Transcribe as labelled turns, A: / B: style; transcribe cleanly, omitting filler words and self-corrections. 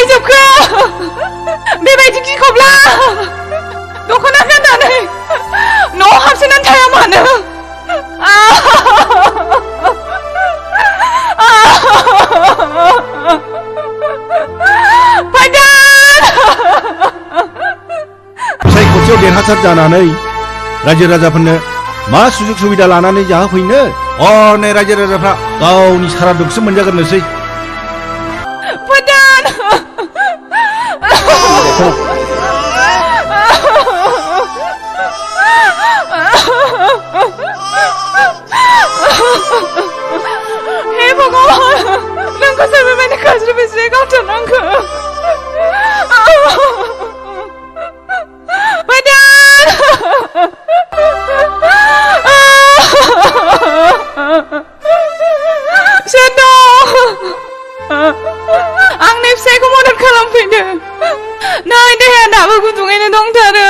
A: बायजोबखो बेबायदि गिखब्ला दख'ना गाननानै न'आव हाबसोनानै थाया मानो
B: फिसाइ खनसेयाव देरहासार जानानै रायजो राजाफोरनो मा सुजुग सुबिदा लानानै जाहोफैनो हनै रायजो राजाफ्रा गावनि सारादुखौसो मोनजागोरनोसै
A: फदान हे भगवान नोंखौ सोर बेबायदि गाज्रि बिस्रि गावथारनांगौ आंनि फिसायखौ मदद खालामफैदो नै देहाया दाबो गुदुङैनो दंथारो